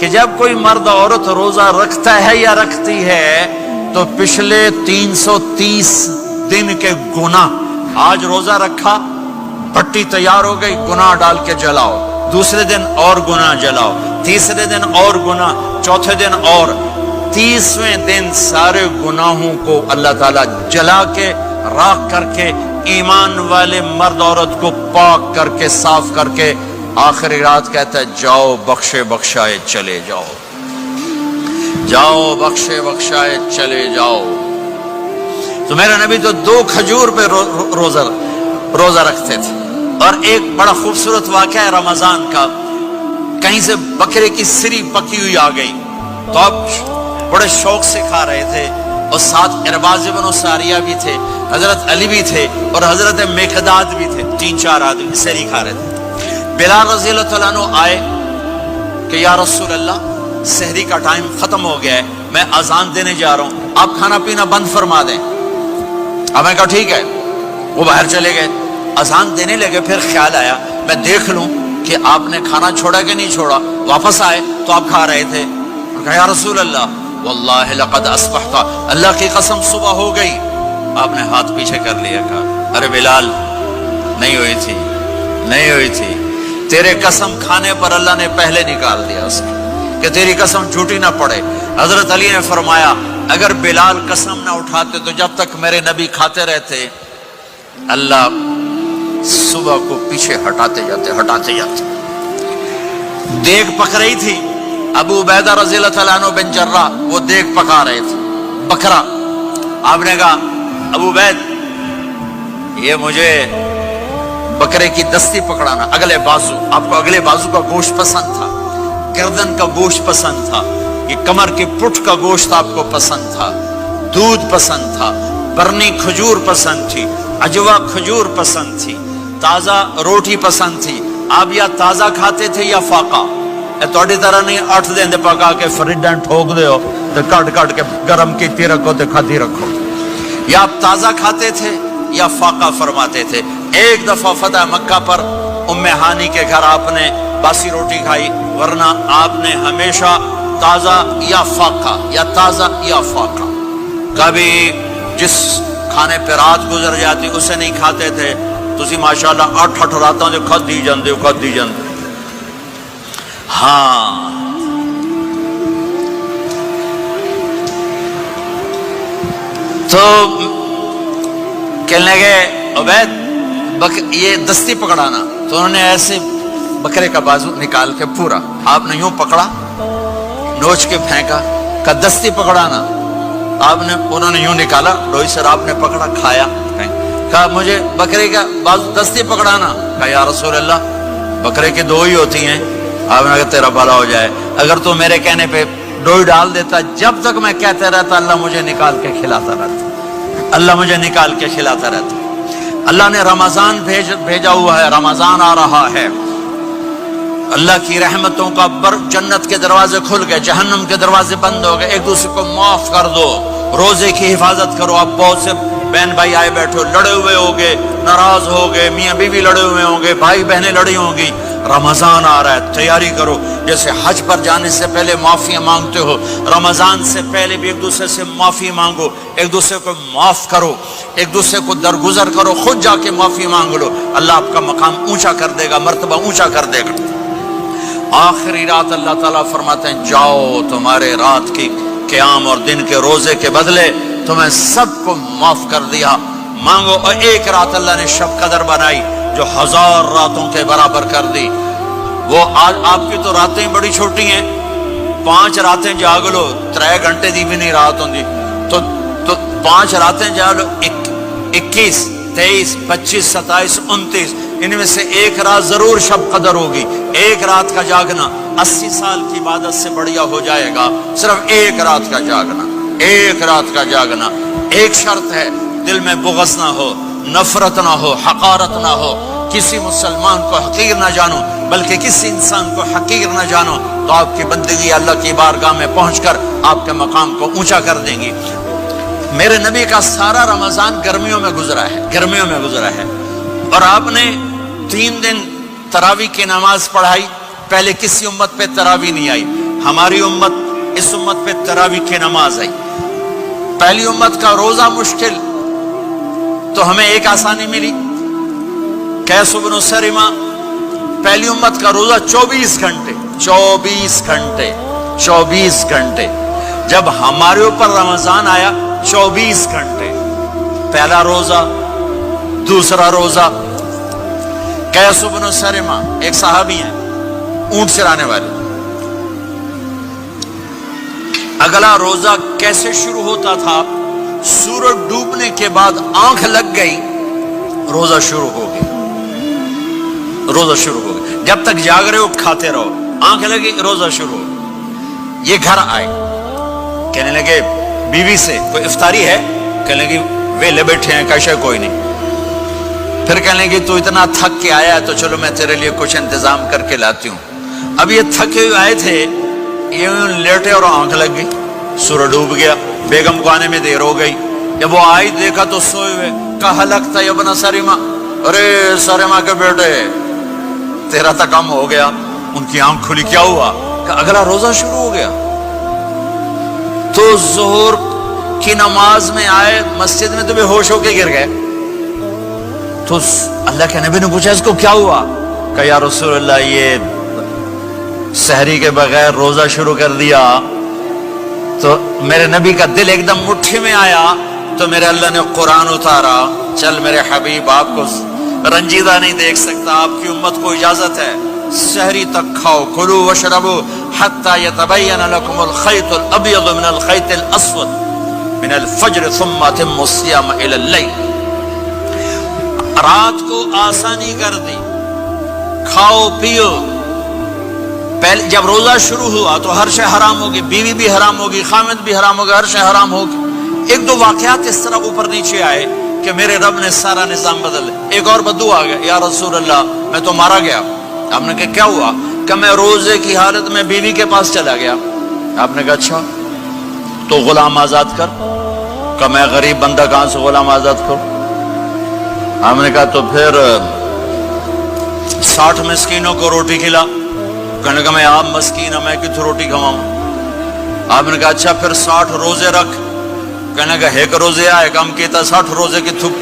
کہ جب کوئی مرد عورت روزہ رکھتا ہے یا رکھتی ہے تو پچھلے 330 دن کے گناہ، آج روزہ رکھا، پٹی تیار ہو گئی، گناہ ڈال کے جلاؤ، دوسرے دن اور گناہ جلاؤ، تیسرے دن اور گناہ، چوتھے دن اور، 30ویں دن سارے گناہوں کو اللہ تعالیٰ جلا کے راکھ کر کے ایمان والے مرد عورت کو پاک کر کے صاف کر کے آخری رات کہتا ہے جاؤ بخشے بخشائے چلے جاؤ، جاؤ بخشے بخشائے چلے جاؤ۔ تو میرا نبی تو 2 کھجور پہ روزہ رکھتے تھے۔ اور ایک بڑا خوبصورت واقعہ ہے رمضان کا، کہیں سے بکرے کی سری پکی ہوئی آ گئی تو اب بڑے شوق سے کھا رہے تھے، اور ساتھ ارباز بن ساریہ بھی تھے، حضرت علی بھی تھے اور حضرت مقداد بھی تھے، 3-4 آدمی سری کھا رہے تھے۔ بلال رضی اللہ عنہ آئے کہ یا رسول اللہ سحری کا ٹائم ختم ہو گیا ہے، میں اذان دینے جا رہا ہوں، آپ کھانا پینا بند فرما دیں۔ اب میں کہا ٹھیک ہے، وہ باہر چلے گئے، اذان دینے لگے، پھر خیال آیا میں دیکھ لوں کہ آپ نے کھانا چھوڑا کہ نہیں چھوڑا، واپس آئے تو آپ کھا رہے تھے۔ کہا یا رسول اللہ واللہ لقد اصبحت، اللہ کی قسم صبح ہو گئی۔ آپ نے ہاتھ پیچھے کر لیا، کہا ارے بلال نہیں ہوئی تھی، نہیں ہوئی تھی، تیرے قسم کھانے پر اللہ نے پہلے نکال دیا اس کو کہ تیری قسم جھوٹی نہ پڑے۔ حضرت علی نے فرمایا اگر بلال قسم نہ اٹھاتے تو جب تک میرے نبی کھاتے رہتے اللہ صبح کو پیچھے ہٹاتے جاتے۔ دیگ پک رہی تھی، ابو عبیدہ رضی اللہ تعالیٰ عنہ بن جراح وہ دیگ پکا رہے تھے، بکرا۔ آپ نے کہا ابو عبید یہ مجھے بکرے کی دستی پکڑانا، اگلے بازو، آپ کو اگلے بازو کا گوشت پسند تھا، گردن کا گوشت پسند تھا، یہ کمر کی پٹھ کا گوشت آپ کو پسند تھا، دودھ پسند تھا، برنی کھجور پسند تھی، عجوا کھجور پسند تھی، تازہ روٹی پسند تھی۔ آپ یا تازہ کھاتے تھے یا فاقہ، توڑی طرح نہیں 8 دن دے پکا کے فریڈن ٹھوک دے ہو تو کٹ کے گرم کیتی رکھو تو کھاتی رکھو، یا آپ تازہ کھاتے تھے یا فاقہ فرماتے تھے۔ ایک دفعہ فتح مکہ پر ام ہانی کے گھر آپ نے باسی روٹی کھائی، ورنہ آپ نے ہمیشہ تازہ یا فاقہ یا تازہ یا فاقہ، کبھی جس کھانے پہ رات گزر جاتی اسے نہیں کھاتے تھے۔ تسی ماشاءاللہ 8 راتوں جو کھد دی جاندے ہو، کھد دی جاندے۔ ہاں تو کہنے لگے عبید یہ دستی پکڑانا، تو انہوں نے ایسے بکرے کا بازو نکال کے پورا آپ نے یوں پکڑا، نوچ کے پھینکا، کہا دستی پکڑانا، آپ نے انہوں نے یوں نکالا، روئی سر آپ نے پکڑا، کھایا، کہا مجھے بکرے کا بازو دستی پکڑانا، کہا یا رسول اللہ بکرے کی 2 ہی ہوتی ہیں۔ آپ نے کہا تیرا بھلا ہو جائے، اگر تو میرے کہنے پہ ڈوئی ڈال دیتا، جب تک میں کہتے رہتا اللہ مجھے نکال کے کھلاتا رہتا، اللہ مجھے نکال کے کھلاتا رہتا۔ اللہ نے رمضان بھیجا ہوا ہے، رمضان آ رہا ہے، اللہ کی رحمتوں کا جنت کے دروازے کھل گئے، جہنم کے دروازے بند ہو گئے، ایک دوسرے کو معاف کر دو، روزے کی حفاظت کرو۔ اب بہت سے بہن بھائی آئے بیٹھو، لڑے ہوئے ہوگے، ناراض ہو گئے، میاں بیوی لڑے ہوئے ہوں گے، بھائی بہنیں لڑی ہوں گی، رمضان آ رہا ہے، تیاری کرو۔ جیسے حج پر جانے سے پہلے معافی مانگتے ہو، رمضان سے پہلے بھی ایک دوسرے سے معافی مانگو، ایک دوسرے کو معاف کرو، ایک دوسرے کو درگزر کرو، خود جا کے معافی مانگ لو، اللہ آپ کا مقام اونچا کر دے گا، مرتبہ اونچا کر دے گا۔ آخری رات اللہ تعالیٰ فرماتے ہیں جاؤ، تمہارے رات کی قیام اور دن کے روزے کے بدلے تمہیں سب کو معاف کر دیا، مانگو۔ اور ایک رات اللہ نے شب قدر بنائی جو 1000 راتوں کے برابر کر دی۔ وہ آج آپ کی تو راتیں بڑی چھوٹی ہیں، 5 راتیں جاگ لو، 3 گھنٹے دی بھی نہیں رات ہوندی، تو 5 راتیں جاگ لو، 21 23 25 27 29، ان میں سے ایک رات ضرور شب قدر ہوگی۔ ایک رات کا جاگنا 80 سال کی عبادت سے بڑھیا ہو جائے گا، صرف ایک رات کا جاگنا، ایک رات کا جاگنا۔ ایک شرط ہے، دل میں بغض نہ ہو، نفرت نہ ہو، حقارت نہ ہو، کسی مسلمان کو حقیر نہ جانو، بلکہ کسی انسان کو حقیر نہ جانو، تو آپ کی بندگی اللہ کی بارگاہ میں پہنچ کر آپ کے مقام کو اونچا کر دیں گی۔ میرے نبی کا سارا رمضان گرمیوں میں گزرا ہے، گرمیوں میں گزرا ہے، اور آپ نے 3 دن تراویح کی نماز پڑھائی۔ پہلے کسی امت پہ تراویح نہیں آئی، ہماری امت اس امت پہ تراویح کی نماز آئی. پہلی امت کا روزہ مشکل تو ہمیں ایک آسانی ملی. قیس بن سرمہ پہلی امت کا روزہ 24 گھنٹے 24 گھنٹے. جب ہمارے اوپر رمضان آیا 24 گھنٹے. پہلا روزہ دوسرا روزہ. قیس بن سرمہ ایک صحابی ہیں اونٹ چرانے والے. اگلا روزہ کیسے شروع ہوتا تھا؟ سورج ڈوبنے کے بعد آنکھ لگ گئی روزہ شروع ہو گیا. جب تک جاگ رہے ہو کھاتے رہو. آنکھ لگی روزہ شروع ہو. یہ گھر آئے کہنے لگے بیوی سے کوئی افطاری ہے؟ کہنے لگے ویلے بیٹھے ہیں کیسے کوئی نہیں. پھر کہنے لگے تو اتنا تھک کے آیا ہے تو چلو میں تیرے لیے کچھ انتظام کر کے لاتی ہوں. اب یہ تھکے ہوئے آئے تھے, یہ لیٹے اور آنکھ لگ گئی, سورج ڈوب گیا. بیگم کو آنے میں دیر ہو گئی. جب وہ آئی دیکھا تو سوئے ہوئے. کہا لگتا ہے ابن سرمہ, ارے سرمہ کے بیٹے تیرا تو کم ہو گیا. ان کی آنکھ کھلی, کیا ہوا؟ کہ اگلا روزہ شروع ہو گیا. تو ظہر کی نماز میں آئے مسجد میں تو بے ہوش ہو کے گر گئے. تو اللہ کے نبی نے پوچھا اس کو کیا ہوا؟ کہ یا رسول اللہ یہ سحری کے بغیر روزہ شروع کر دیا. تو میرے نبی کا دل ایک دم مٹھی میں آیا. تو میرے اللہ نے قرآن اتارا, چل میرے حبیب آپ کو رنجیدہ نہیں دیکھ سکتا, آپ کی امت کو اجازت ہے سحری تک کھاؤ. کلوا واشربوا حتی یتبین لکم الخیط الابیض من الخیط الاسود من الفجر ثم اتموا الصیام الی اللیل. رات کو آسانی کر دی, کھاؤ پیو. پہلے جب روزہ شروع ہوا تو ہر شے حرام ہوگی, بیوی بھی حرام ہوگی, خامد بھی حرام ہوگا, ہر شے حرام ہوگی. ایک دو واقعات اس طرح اوپر نیچے آئے کہ میرے رب نے سارا نظام بدل. ایک اور بدو آ گیا, یا رسول اللہ میں تو مارا گیا. آپ نے کہا کیا ہوا؟ کہ میں روزے کی حالت میں بیوی کے پاس چلا گیا. آپ نے کہا اچھا تو غلام آزاد کر. کہ میں غریب بندہ کہاں سے غلام آزاد کروں؟ آپ نے کہا تو پھر 60 مسکینوں کو روٹی کھلا. کہنے لگا میں آپ مسکین ہوں, میں کتوں روٹی کھواؤں؟ آپ نے کہا اچھا پھر 60 روزے رکھ. کہنے لگا ایک روزے آئے کم کیتا 60 روزے کی تھک.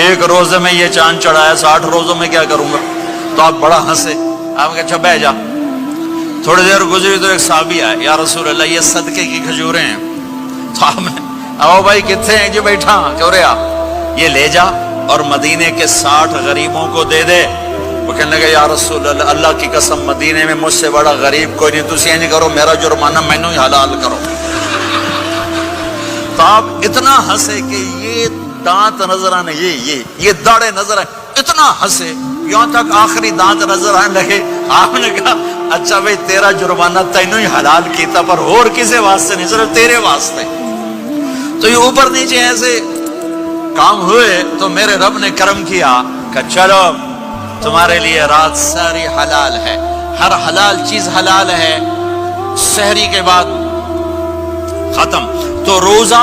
ایک روزے میں یہ چاند چڑھایا, 60 روزوں میں کیا کروں گا؟ تو آپ بڑا ہنسے. آپ نے کہا اچھا بہ جا. تھوڑی دیر گزری تو ایک صحابی آئے, یا رسول اللہ یہ صدقے کی کھجوریں ہیں. تو آپ نے آؤ بھائی کتنے ہیں؟ جو بیٹھا کیوں رہے آپ, یہ لے جا اور مدینے کے 60 غریبوں کو دے دے. وہ کہنے لگا یا رسول اللہ اللہ کی قسم مدینے میں مجھ سے بڑا غریب کوئی نہیں, تسی نہیں کرو, میرا جرمانہ مینوں ہی حلال کرو. تو آپ اتنا ہنسے کہ یہ دانت نظر آنے, یہ داڑے نظر آئے, اتنا ہنسے یہاں تک آخری دانت نظر آنے لگے. آپ نے کہا اچھا بھائی تیرا جرمانہ تینوں ہی حلال کیتا پر اور کسی واسطے نہیں, صرف تیرے واسطے. تو یہ اوپر نیچے ایسے کام ہوئے تو میرے رب نے کرم کیا کہ چلو تمہارے لیے رات ساری حلال ہے, ہر حلال چیز حلال ہے. سحری کے بعد ختم. تو روزہ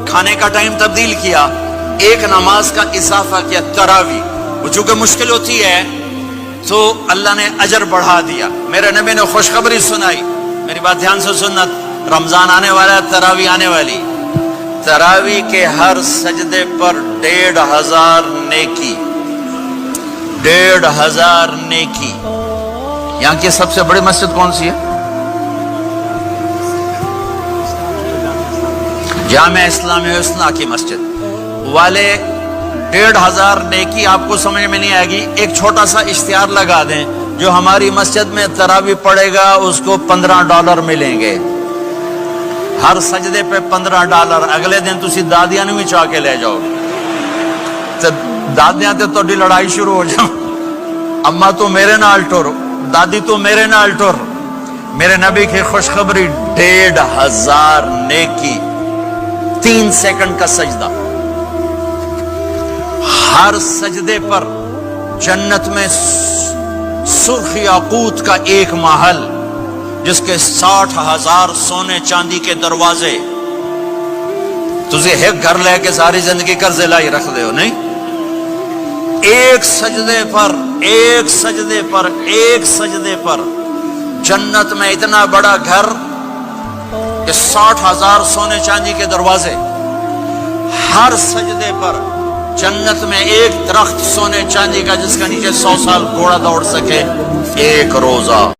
کھانے کا ٹائم تبدیل کیا, ایک نماز کا اضافہ کیا, تراویح. وہ چونکہ مشکل ہوتی ہے تو اللہ نے اجر بڑھا دیا. میرے نبی نے خوشخبری سنائی, میری بات دھیان سے سننا, رمضان آنے والا ہے, تراویح آنے والی. تراویح کے ہر سجدے پر 1500 نیکی, 1500 نیکی. یہاں کی سب سے بڑی مسجد کون سی ہے؟ جامع اسلامی حسنہ کی مسجد والے. 1500 نیکی آپ کو سمجھ میں نہیں آئے گی. ایک چھوٹا سا اشتہار لگا دیں, جو ہماری مسجد میں تراویح پڑے گا اس کو $15 ملیں گے. ہر سجدے پہ $15. اگلے دن تسی دادیاں بھی چاہ کے لے جاؤ. دادیاں تے تھوڑی لڑائی شروع ہو جاؤ, اما تو میرے نال ٹر, دادی تو میرے نال ٹر. میرے نبی کی خوشخبری 1500 نیکی, 3 سیکنڈ کا سجدہ. ہر سجدے پر جنت میں سرخ یاقوت کا ایک محل جس کے 60,000 سونے چاندی کے دروازے. تجھے ایک گھر لے کے ساری زندگی قرضے لائی رکھ دے ہو نہیں. ایک سجدے پر جنت میں اتنا بڑا گھر کہ 60,000 سونے چاندی کے دروازے، ہر سجدے پر جنت میں ایک درخت سونے چاندی کا جس کا نیچے 100 سال گھوڑا دوڑ سکے، ایک روزہ